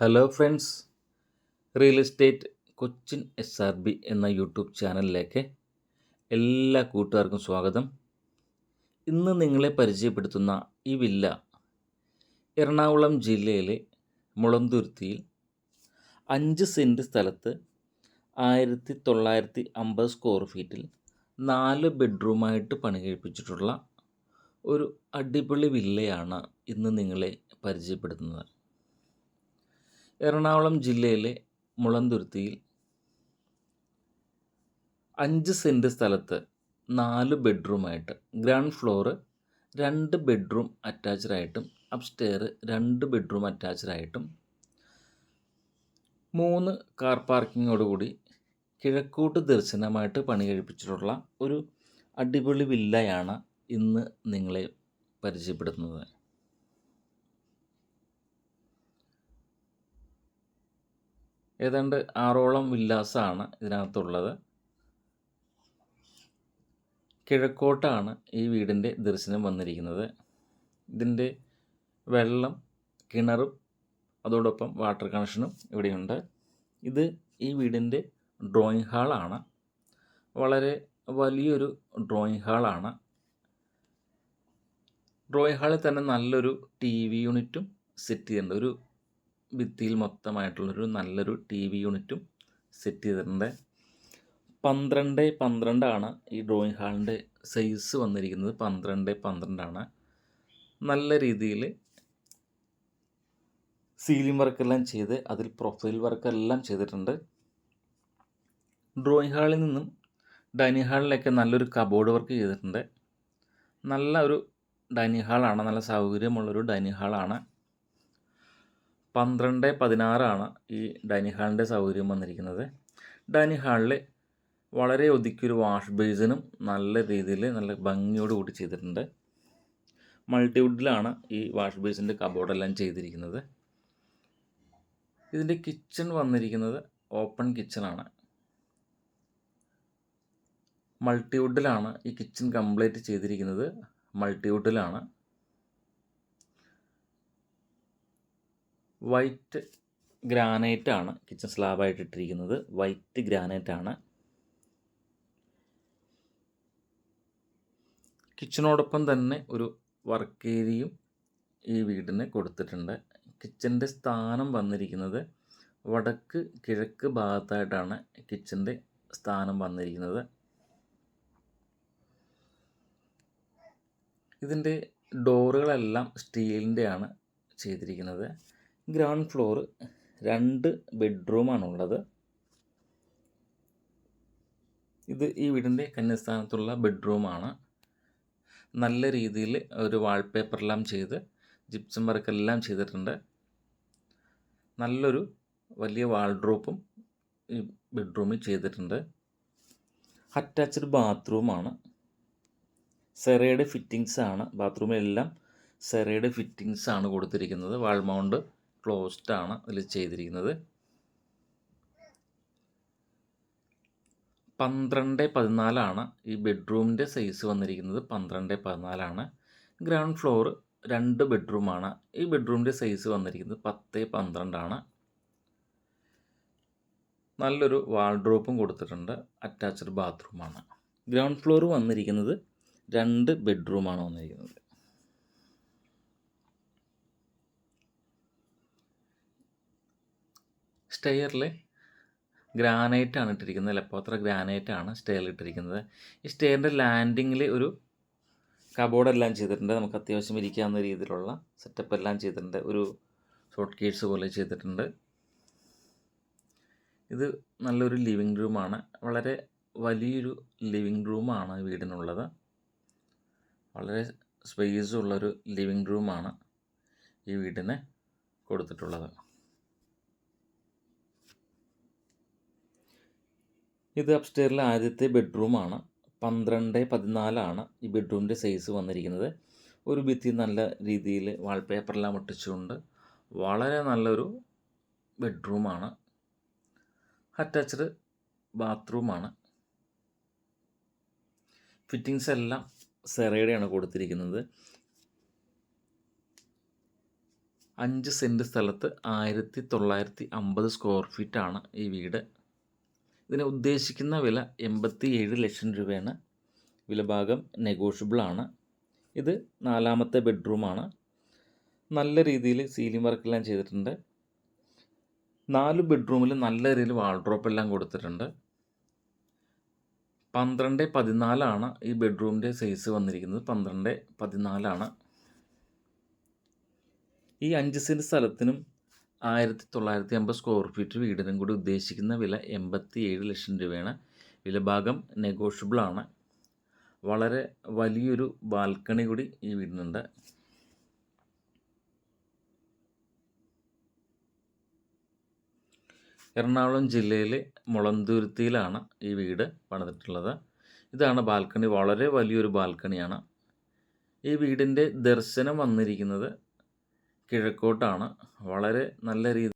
Hello friends, real estate Cochin SRB എന്ന YouTube ചാനലിലേക്ക് എല്ലാ കൂട്ടുകാർക്കും സ്വാഗതം. ഇന്ന് നിങ്ങളെ പരിചയപ്പെടുത്തുന്ന ഈ വില്ല എറണാകുളം ജില്ലയിലെ മുളന്തുരുത്തിയിൽ 5 സെൻറ്റ് സ്ഥലത്ത് 1950 സ്ക്വയർ ഫീറ്റിൽ 4 ബെഡ്റൂമായിട്ട് പണി കഴിപ്പിച്ചിട്ടുള്ള ഒരു അടിപൊളി വില്ലയാണ് ഇന്ന് നിങ്ങളെ പരിചയപ്പെടുത്തുന്നത്. എറണാകുളം ജില്ലയിലെ മുളന്തുരുത്തിയിൽ 5 സെൻറ്റ് സ്ഥലത്ത് 4 ബെഡ്റൂമായിട്ട് ഗ്രൗണ്ട് ഫ്ലോറ് 2 ബെഡ്റൂം അറ്റാച്ച്ഡായിട്ടും അപ്സ്റ്റെയർ 2 ബെഡ്റൂം അറ്റാച്ച്ഡായിട്ടും 3 കാർ പാർക്കിങ്ങോടുകൂടി കിഴക്കോട്ട് ദർശനമായിട്ട് പണി കഴിപ്പിച്ചിട്ടുള്ള ഒരു അടിപൊളി വില്ലയാണ് ഇന്ന് നിങ്ങളെ പരിചയപ്പെടുത്തുന്നത്. ഏതാണ്ട് 6ഓളം വില്ലാസാണ് ഇതിനകത്തുള്ളത്. കിഴക്കോട്ടാണ് ഈ വീടിൻ്റെ ദർശനം വന്നിരിക്കുന്നത്. ഇതിൻ്റെ വെള്ളം, കിണറും അതോടൊപ്പം വാട്ടർ കണക്ഷനും ഇവിടെയുണ്ട്. ഇത് ഈ വീടിൻ്റെ ഡ്രോയിങ് ഹാളാണ്. വളരെ വലിയൊരു ഡ്രോയിങ് ഹാളാണ്. ഡ്രോയിങ് ഹാളിൽ തന്നെ നല്ലൊരു TV യൂണിറ്റും സെറ്റ് ചെയ്തിട്ടുണ്ട്. ഒരു ഭിത്തിയിൽ മൊത്തമായിട്ടുള്ളൊരു നല്ലൊരു TV യൂണിറ്റും സെറ്റ് ചെയ്തിട്ടുണ്ട്. 12x12 ഈ ഡ്രോയിങ് ഹാളിൻ്റെ സൈസ് വന്നിരിക്കുന്നത്. 12x12 നല്ല രീതിയിൽ സീലിംഗ് വർക്കെല്ലാം ചെയ്ത് അതിൽ പ്രൊഫൈൽ വർക്കെല്ലാം ചെയ്തിട്ടുണ്ട്. ഡ്രോയിങ് ഹാളിൽ നിന്നും ഡൈനിങ് ഹാളിലേക്ക് നല്ലൊരു കബോർഡ് വർക്ക് ചെയ്തിട്ടുണ്ട്. നല്ല ഒരു ഡൈനിങ് ഹാളാണ്. നല്ല സൗകര്യമുള്ളൊരു ഡൈനിങ് ഹാളാണ്. 12x16 ഈ ഡൈനിങ് ഹാളിൻ്റെ സൗകര്യം വന്നിരിക്കുന്നത്. ഡൈനിങ് ഹാളിൽ വളരെ ഒതുക്കിയൊരു വാഷ് ബേസിനും നല്ല രീതിയിൽ നല്ല ഭംഗിയോട് കൂടി ചെയ്തിട്ടുണ്ട്. മൾട്ടിവുഡിലാണ് ഈ വാഷ് ബേസിൻ്റെ കബോർഡെല്ലാം ചെയ്തിരിക്കുന്നത്. ഇതിൻ്റെ കിച്ചൺ വന്നിരിക്കുന്നത് ഓപ്പൺ കിച്ചണാണ്. മൾട്ടിവുഡിലാണ് ഈ കിച്ചൺ കംപ്ലീറ്റ് ചെയ്തിരിക്കുന്നത്. മൾട്ടിവുഡിലാണ്. വൈറ്റ് ഗ്രാനൈറ്റാണ് കിച്ചൺ സ്ലാബായിട്ട് ഇട്ടിരിക്കുന്നത്. വൈറ്റ് ഗ്രാനൈറ്റാണ്. കിച്ചണോടൊപ്പം തന്നെ ഒരു വർക്ക് ഏരിയയും ഈ വീടിന് കൊടുത്തിട്ടുണ്ട്. കിച്ചൻ്റെ സ്ഥാനം വന്നിരിക്കുന്നത് വടക്ക് കിഴക്ക് ഭാഗത്തായിട്ടാണ് കിച്ചൻ്റെ സ്ഥാനം വന്നിരിക്കുന്നത്. ഇതിൻ്റെ ഡോറുകളെല്ലാം സ്റ്റീലിൻ്റെയാണ് ചെയ്തിരിക്കുന്നത്. Ground floor 2 ബെഡ്റൂമാണുള്ളത്. ഇത് ഈ വീടിൻ്റെ കന്യസ്ഥാനത്തുള്ള ബെഡ്റൂമാണ്. നല്ല രീതിയിൽ ഒരു വാൾപേപ്പറെല്ലാം ചെയ്ത് ജിപ്സം വർക്കെല്ലാം ചെയ്തിട്ടുണ്ട്. നല്ലൊരു വലിയ വാൾഡ്രോപ്പും ഈ ബെഡ്റൂമിൽ ചെയ്തിട്ടുണ്ട്. അറ്റാച്ച്ഡ് ബാത്റൂമാണ്. സെറയുടെ ഫിറ്റിങ്സാണ്. ബാത്റൂമിലെല്ലാം സെറയുടെ ഫിറ്റിങ്സാണ് കൊടുത്തിരിക്കുന്നത്. വാൾ മൗണ്ട് ക്ലോസ്ഡ് ആണ് ഇതിൽ ചെയ്തിരിക്കുന്നത്. 12x14 ഈ ബെഡ്റൂമിൻ്റെ സൈസ് വന്നിരിക്കുന്നത്. 12x14 ഗ്രൗണ്ട് ഫ്ലോർ 2 ബെഡ്റൂമാണ്. ഈ ബെഡ്റൂമിൻ്റെ സൈസ് വന്നിരിക്കുന്നത് 10x12. നല്ലൊരു വാൾഡ്രോപ്പും കൊടുത്തിട്ടുണ്ട്. അറ്റാച്ച്ഡ് ബാത്റൂമാണ്. ഗ്രൗണ്ട് ഫ്ലോർ വന്നിരിക്കുന്നത് 2 ബെഡ്റൂമാണ് വന്നിരിക്കുന്നത്. സ്റ്റെയറിൽ ഗ്രാനൈറ്റാണ് ഇട്ടിരിക്കുന്നത്. ലെപ്പോത്ര ഗ്രാനൈറ്റാണ് സ്റ്റെയറിൽ ഇട്ടിരിക്കുന്നത്. ഈ സ്റ്റെയറിൻ്റെ ലാൻഡിങ്ങിൽ ഒരു കബോർഡെല്ലാം ചെയ്തിട്ടുണ്ട്. നമുക്ക് അത്യാവശ്യം ഇരിക്കാവുന്ന രീതിയിലുള്ള സെറ്റപ്പ് എല്ലാം ചെയ്തിട്ടുണ്ട്. ഒരു ഷോർട്ട് കേസ് പോലെ ചെയ്തിട്ടുണ്ട്. ഇത് നല്ലൊരു ലിവിങ് റൂമാണ്. വളരെ വലിയൊരു ലിവിങ് റൂമാണ് ഈ വീടിനുള്ളത്. വളരെ സ്പേസ് ഉള്ളൊരു ലിവിങ് റൂമാണ് ഈ വീടിന് കൊടുത്തിട്ടുള്ളത്. ഇത് അപ്സ്റ്റെയറിലെ ആദ്യത്തെ ബെഡ്റൂമാണ്. 12x14 ഈ ബെഡ്റൂമിൻ്റെ സൈസ് വന്നിരിക്കുന്നത്. ഒരു ഭിത്തി നല്ല രീതിയിൽ വാൾപേപ്പറെല്ലാം ഒട്ടിച്ചുകൊണ്ട് വളരെ നല്ലൊരു ബെഡ്റൂമാണ്. അറ്റാച്ച്ഡ് ബാത്റൂമാണ്. ഫിറ്റിങ്സ് എല്ലാം സെറയുടെയാണ് കൊടുത്തിരിക്കുന്നത്. 5 സെൻറ്റ് സ്ഥലത്ത് 1950 സ്ക്വയർ ഫീറ്റാണ് ഈ വീട്. ഇതിന് ഉദ്ദേശിക്കുന്ന വില 87 ലക്ഷം രൂപയാണ്. വിലഭാഗം നെഗോഷ്യബിളാണ്. ഇത് 4ാമത്തെ ബെഡ്റൂമാണ്. നല്ല രീതിയിൽ സീലിംഗ് വർക്കെല്ലാം ചെയ്തിട്ടുണ്ട്. 4 ബെഡ്റൂമിൽ നല്ല രീതിയിൽ വാൾഡ്രോപ്പ് എല്ലാം കൊടുത്തിട്ടുണ്ട്. 12x14 ഈ ബെഡ്റൂമിൻ്റെ സൈസ് വന്നിരിക്കുന്നത്. 12x14 ഈ 5 സെൻറ്റ് സ്ഥലത്തിനും 1950 സ്ക്വയർ ഫീറ്റ് വീടിനും കൂടി ഉദ്ദേശിക്കുന്ന വില 87 ലക്ഷം രൂപയാണ്. വിലഭാഗം നെഗോഷ്യബിളാണ്. വളരെ വലിയൊരു ബാൽക്കണി കൂടി ഈ വീടിനുണ്ട്. എറണാകുളം ജില്ലയിലെ മുളന്തുരുത്തിയിലാണ് ഈ വീട് പണിതിട്ടുള്ളത്. ഇതാണ് ബാൽക്കണി. വളരെ വലിയൊരു ബാൽക്കണിയാണ്. ഈ വീടിൻ്റെ ദർശനം വന്നിരിക്കുന്നത് കിഴക്കോട്ടാണ്. വളരെ നല്ല